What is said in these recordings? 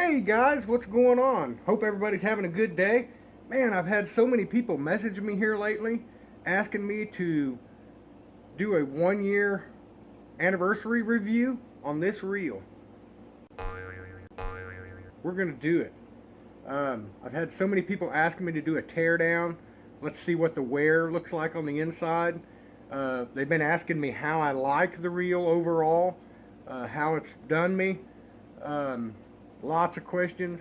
Hey guys, what's going on? Hope everybody's having a good day. Man, I've had so many people message me here lately asking me to do a 1 year anniversary review on this reel. We're gonna do it. I've had so many people asking me to do a teardown. Let's see what the wear looks like on the inside. They've been asking me how I like the reel overall, how it's done me. Lots of questions.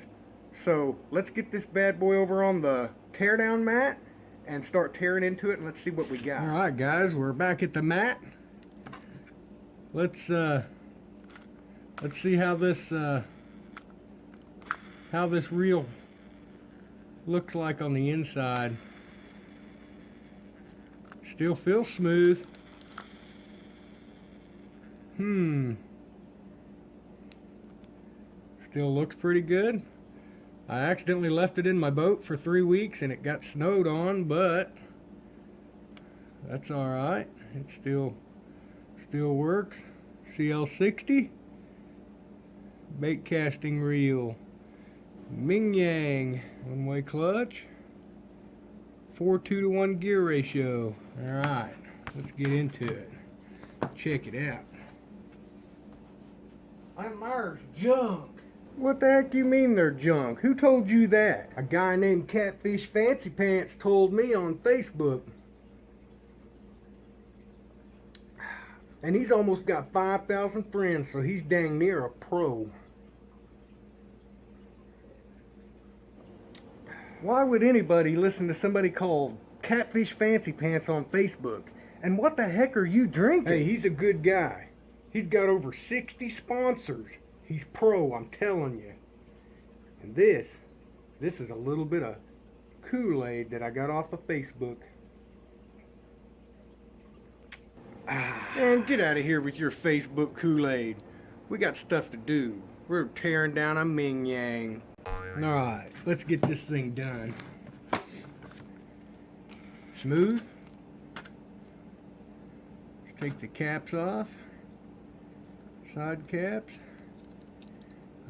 So let's get this bad boy over on the teardown mat and start tearing into it, and let's see what we got. All right, guys, we're back at the mat. Let's see how this reel looks like on the inside. Still feels smooth. Still looks pretty good. I accidentally left it in my boat for 3 weeks and it got snowed on, but that's all right. It still works. CL60 bait casting reel. Ming one-way clutch. 4:2-to-1 gear ratio. All right, let's get into it. Check it out. There's junk. What the heck you mean they're junk? Who told you that? A guy named Catfish Fancy Pants told me on Facebook. And he's almost got 5,000 friends, so he's dang near a pro. Why would anybody listen to somebody called Catfish Fancy Pants on Facebook? And what the heck are you drinking? Hey, he's a good guy. He's got over 60 sponsors. He's pro, I'm telling you. And this is a little bit of Kool-Aid that I got off of Facebook. Man, get out of here with your Facebook Kool-Aid. We got stuff to do. We're tearing down a Ming Yang. Alright, let's get this thing done. Smooth. Let's take the caps off. Side caps.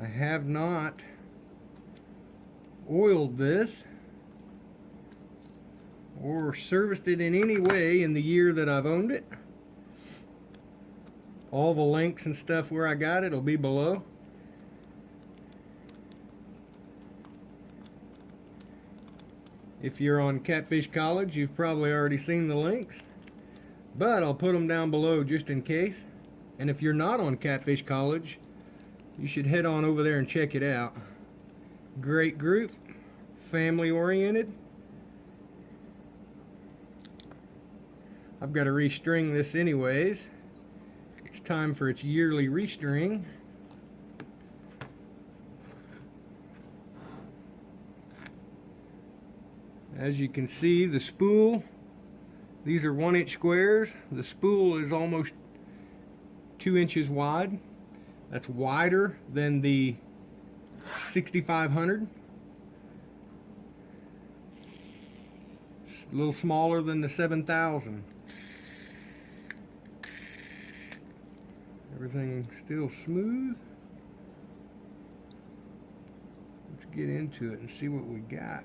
I have not oiled this or serviced it in any way in the year that I've owned it. All the links and stuff where I got it will be below. If you're on Catfish College, you've probably already seen the links, but I'll put them down below just in case. And if you're not on Catfish College, you should head on over there and check it out. Great group, family oriented. I've got to restring this anyways. It's time for its yearly restring. As you can see, the spool, these are 1-inch squares. The spool is almost 2 inches wide. That's wider than the 6500. A little smaller than the 7000. Everything still smooth. Let's get into it and see what we got.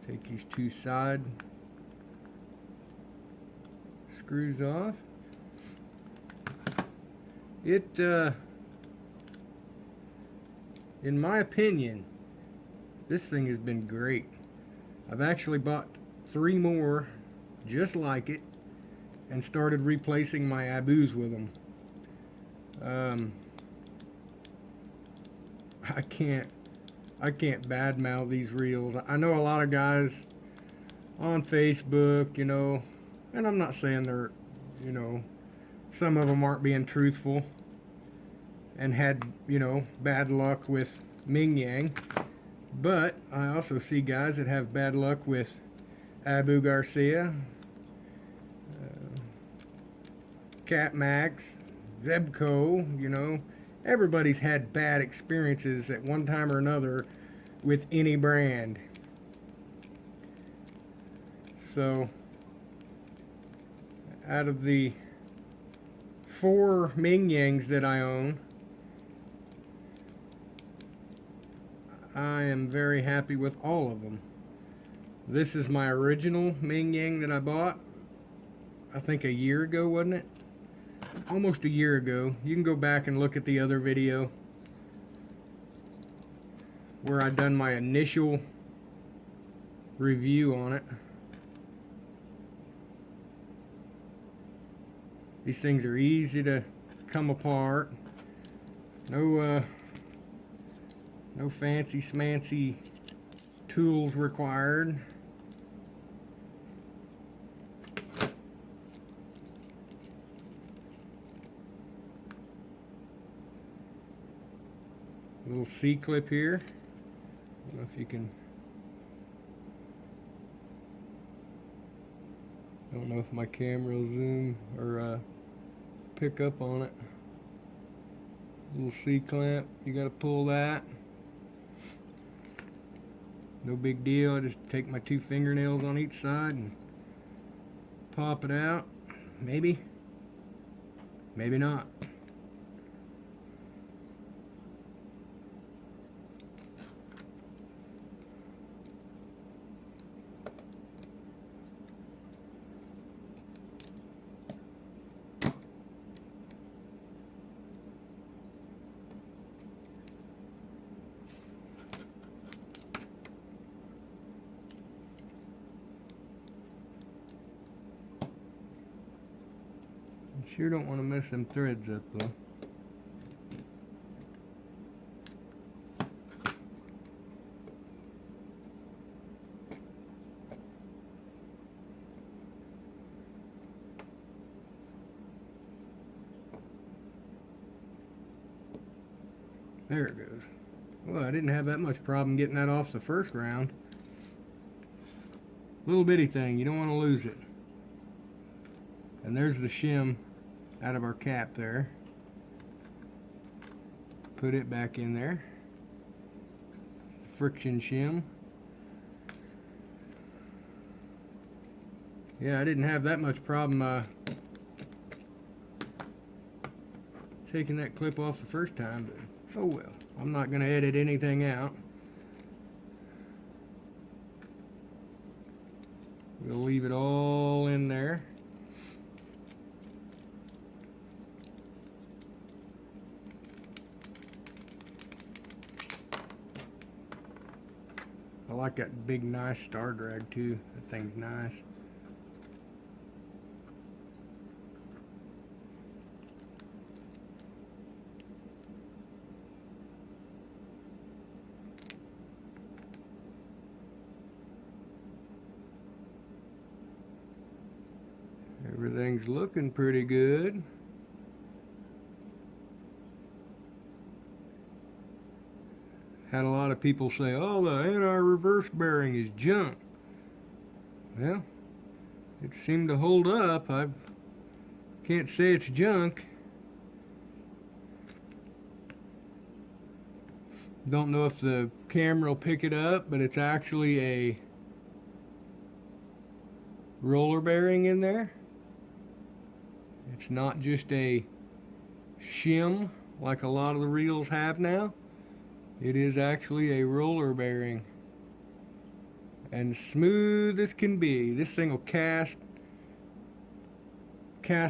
Take these two side screws off. In my opinion, this thing has been great. I've actually bought 3 more just like it and started replacing my Abus with them. I can't badmouth these reels. I know a lot of guys on Facebook, you know, and I'm not saying they're, you know, some of them aren't being truthful and had, you know, bad luck with Ming Yang, but I also see guys that have bad luck with Abu Garcia, Cat Max, Zebco, you know, Everybody's had bad experiences at one time or another with any brand. So, out of the 4 Ming Yangs that I own, I am very happy with all of them. This is my original Ming Yang that I bought, I think a year ago, wasn't it? Almost a year ago. You can go back and look at the other video where I done my initial review on it. These things are easy to come apart. No fancy smancy tools required. Little C-clip here. I don't know if you can. I don't know if my camera will zoom or pick up on it. Little C-clamp. You got to pull that. No big deal. I just take my 2 fingernails on each side and pop it out. Maybe. Maybe not. Sure don't want to mess them threads up though. There it goes. Well, I didn't have that much problem getting that off the first round. Little bitty thing, you don't want to lose it. And there's the shim out of our cap there. Put it back in there. Friction shim. Yeah, I didn't have that much problem taking that clip off the first time, but oh well. I'm not going to edit anything out. We'll leave it all in there. I like that big nice star drag too. That thing's nice. Everything's looking pretty good. Had a lot of people say, oh, the anti-reverse bearing is junk. Well, it seemed to hold up. I can't say it's junk. Don't know if the camera will pick it up, but it's actually a roller bearing in there. It's not just a shim like a lot of the reels have now. It is actually a roller bearing. And smooth as can be. This thing will cast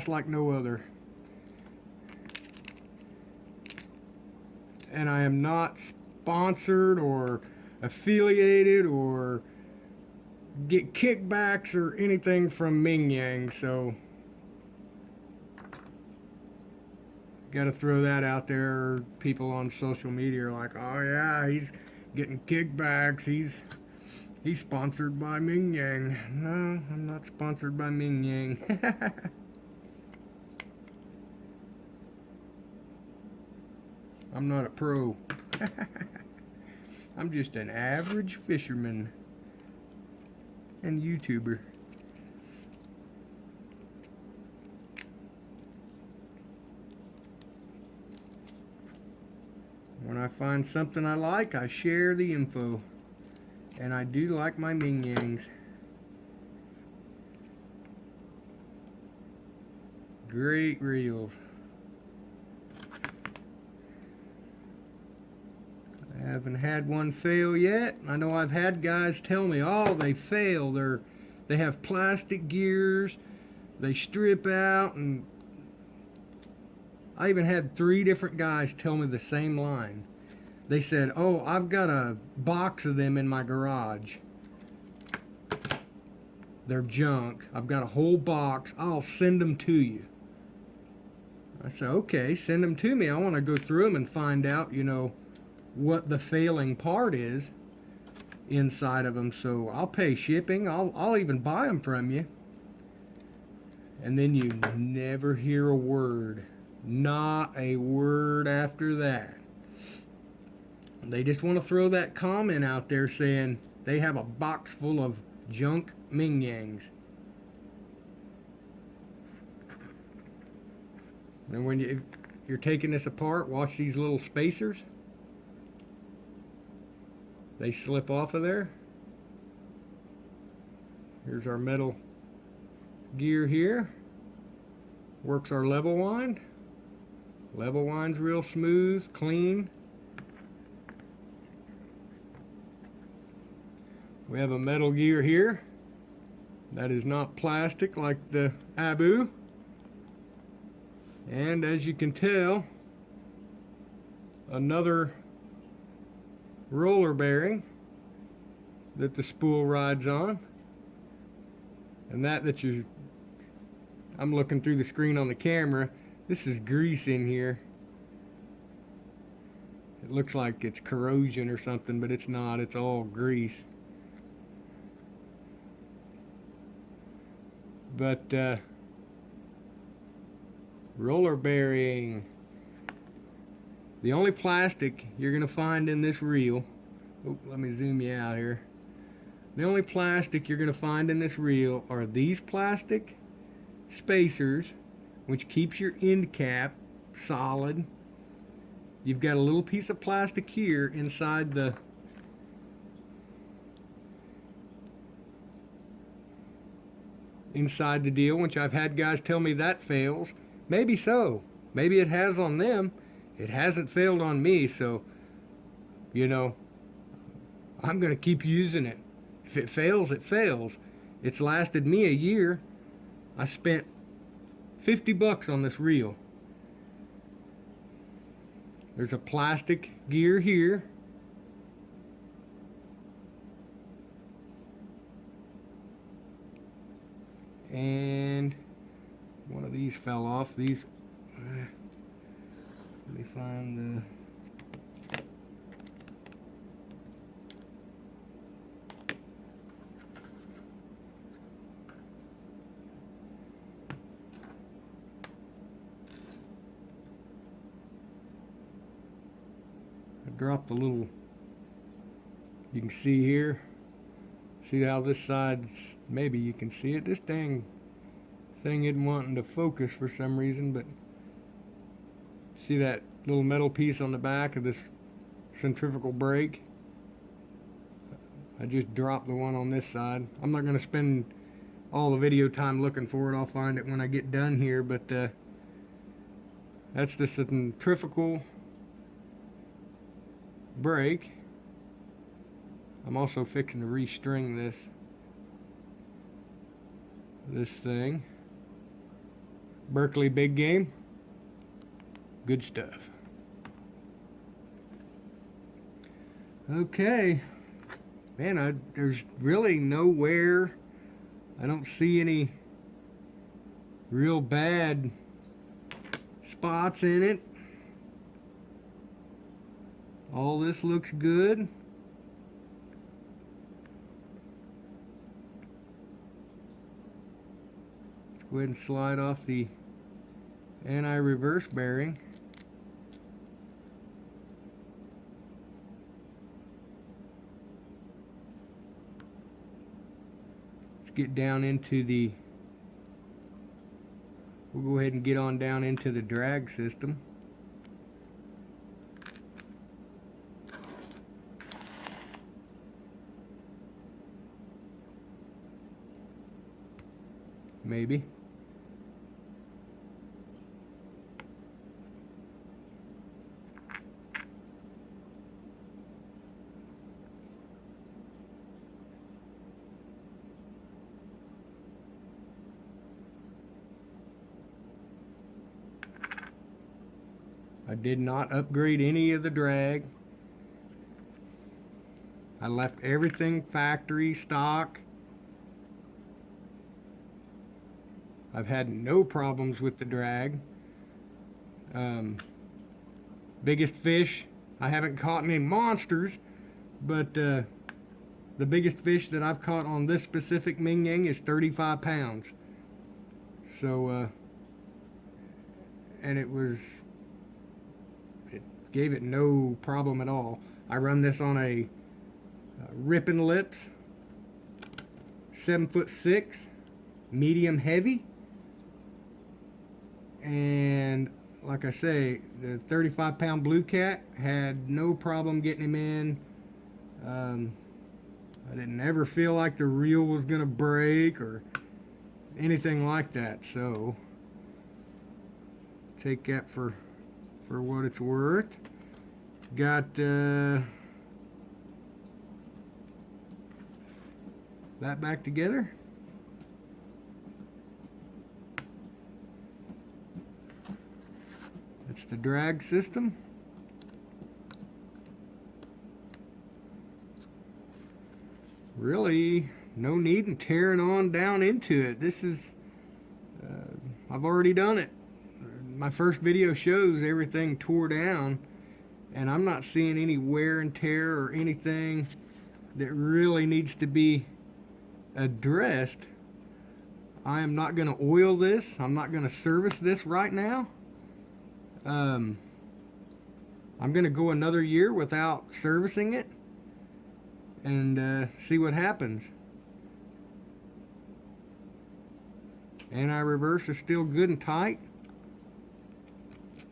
like no other. And I am not sponsored or affiliated or get kickbacks or anything from Ming Yang, so got to throw that out there. People on social media are like, oh yeah, he's getting kickbacks, he's sponsored by Ming Yang. No, I'm not sponsored by Ming Yang. I'm not a pro. I'm just an average fisherman and YouTuber. When I find something I like, I share the info. And I do like my Ming Yangs. Great reels. I haven't had one fail yet. I know I've had guys tell me, oh, they fail. They have plastic gears. They strip out, and I even had 3 different guys tell me the same line. They said, oh, I've got a box of them in my garage. They're junk. I've got a whole box. I'll send them to you. I said, okay, send them to me. I want to go through them and find out, you know, what the failing part is inside of them. So I'll pay shipping. I'll even buy them from you. And then you never hear a word. Not a word after that. They just want to throw that comment out there saying they have a box full of junk Ming Yangs. And when you're taking this apart, watch these little spacers. They slip off of there. Here's our metal gear here. Works our level wind. Level wind's real smooth, clean. We have a metal gear here. That is not plastic like the Abu. And as you can tell, another roller bearing that the spool rides on. And I'm looking through the screen on the camera. This is grease in here. It looks like it's corrosion or something, but it's not. It's all grease. But roller bearing. The only plastic you're gonna find in this reel. Oh, let me zoom you out here. The only plastic you're gonna find in this reel are these plastic spacers, which keeps your end cap solid. You've got a little piece of plastic here inside the deal, which I've had guys tell me that fails. Maybe so. Maybe it has on them. It hasn't failed on me, so, you know, I'm going to keep using it. If it fails, it fails. It's lasted me a year. I spent $50 on this reel. There's a plastic gear here. And one of these fell off. These, let me find the... I dropped a little, you can see here. See how this side's, maybe you can see it. This dang thing isn't wanting to focus for some reason, but see that little metal piece on the back of this centrifugal brake? I just dropped the one on this side. I'm not going to spend all the video time looking for it. I'll find it when I get done here, but that's the centrifugal brake. I'm also fixing to restring this thing. Berkeley Big Game. Good stuff. Okay. Man, there's really nowhere. I don't see any real bad spots in it. All this looks good. Let's go ahead and slide off the anti-reverse bearing. Let's get down into we'll go ahead and get on down into the drag system. maybe. I did not upgrade any of the drag. I left everything factory stock. I've had no problems with the drag. Biggest fish, I haven't caught any monsters, but the biggest fish that I've caught on this specific Ming Yang is 35 pounds. So, and it gave it no problem at all. I run this on a Rippin' Lips 7'6", medium heavy, and like I say, the 35-pound blue cat had no problem getting him in. I didn't ever feel like the reel was gonna break or anything like that, so take that for what it's worth. Got that back together. That's the drag system. Really, no need in tearing on down into it. This is, I've already done it. My first video shows everything tore down, and I'm not seeing any wear and tear or anything that really needs to be addressed. I am not going to oil this. I'm not going to service this right now. I'm going to go another year without servicing it and see what happens. Anti-reverse is still good and tight.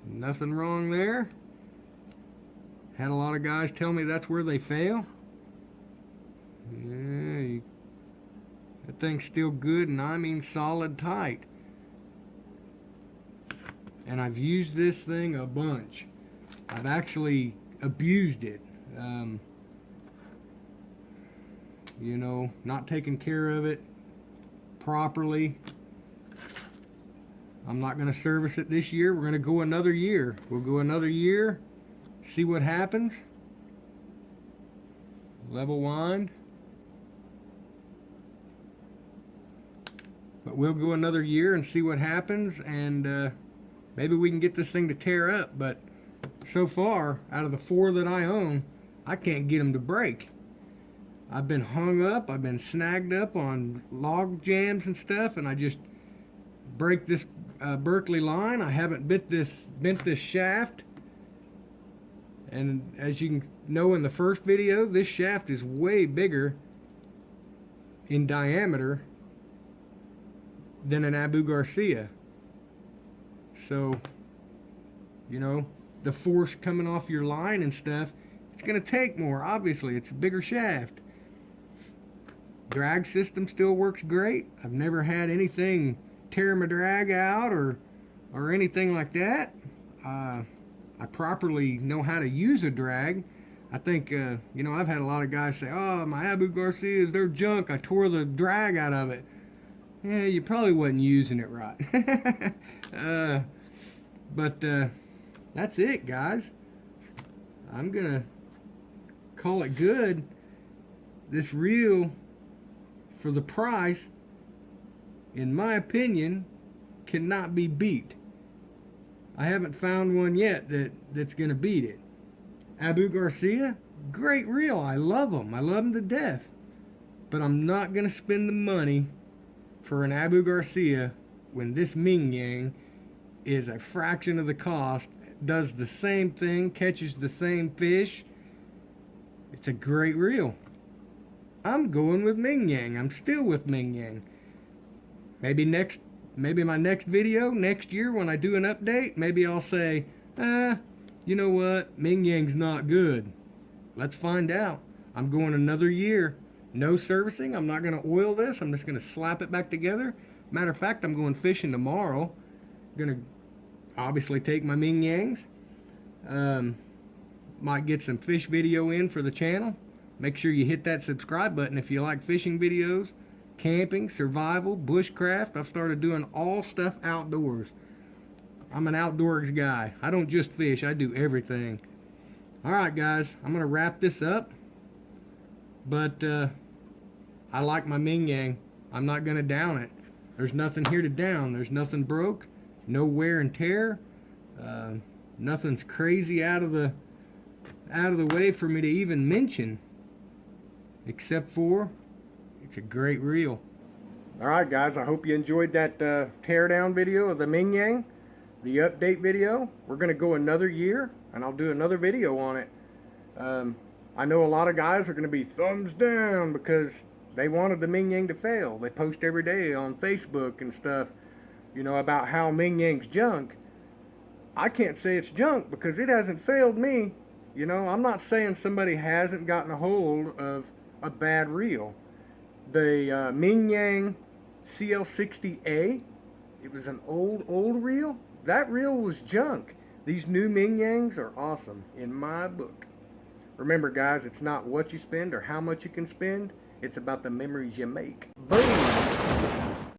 Nothing wrong there. Had a lot of guys tell me that's where they fail. Yeah, that thing's still good, and I mean solid tight. And I've used this thing a bunch. I've actually abused it. You know, not taking care of it properly. I'm not going to service it this year. We're going to go another year. We'll go another year, see what happens. Level wind. But we'll go another year and see what happens, and maybe we can get this thing to tear up. But so far, out of the 4 that I own, I can't get them to break. I've been hung up, I've been snagged up on log jams and stuff, and I just break this Berkeley line. I haven't bent this shaft, and as you can know in the first video, this shaft is way bigger in diameter than an Abu Garcia. So, you know, the force coming off your line and stuff, it's going to take more. Obviously, it's a bigger shaft. Drag system still works great. I've never had anything tear my drag out or anything like that. I properly know how to use a drag. I think, you know, I've had a lot of guys say, oh, my Abu Garcias, they're junk. I tore the drag out of it. Yeah, you probably wasn't using it right. But that's it, guys. I'm going to call it good. This reel, for the price, in my opinion, cannot be beat. I haven't found one yet that's going to beat it. Abu Garcia, great reel. I love them. I love them to death. But I'm not going to spend the money for an Abu Garcia when this Ming Yang is a fraction of the cost, does the same thing, catches the same fish. It's a great reel. I'm going with Ming Yang. I'm still with Ming Yang. Maybe my next video, next year when I do an update, maybe I'll say, you know what, Ming Yang's not good. Let's find out. I'm going another year. No servicing. I'm not going to oil this. I'm just going to slap it back together, Matter of fact, I'm going fishing tomorrow. Gonna obviously take my Ming Yangs. Might get some fish video in for the channel. Make sure you hit that subscribe button if you like fishing videos, camping, survival, bushcraft. I've started doing all stuff outdoors. I'm an outdoors guy. I don't just fish, I do everything. Alright guys, I'm going to wrap this up. But I like my Ming Yang. I'm not going to down it. There's nothing here to down. There's nothing broke. No wear and tear. Nothing's crazy out of the way for me to even mention. Except for, it's a great reel. Alright guys, I hope you enjoyed that teardown video of the Ming Yang. The update video. We're going to go another year, and I'll do another video on it. I know a lot of guys are going to be thumbs down because they wanted the Ming Yang to fail. They post every day on Facebook and stuff, you know, about how Ming Yang's junk. I can't say it's junk because it hasn't failed me. You know, I'm not saying somebody hasn't gotten a hold of a bad reel. The Ming Yang CL60A, it was an old reel. That reel was junk. These new Ming Yangs are awesome in my book. Remember guys, it's not what you spend or how much you can spend. It's about the memories you make. Boom!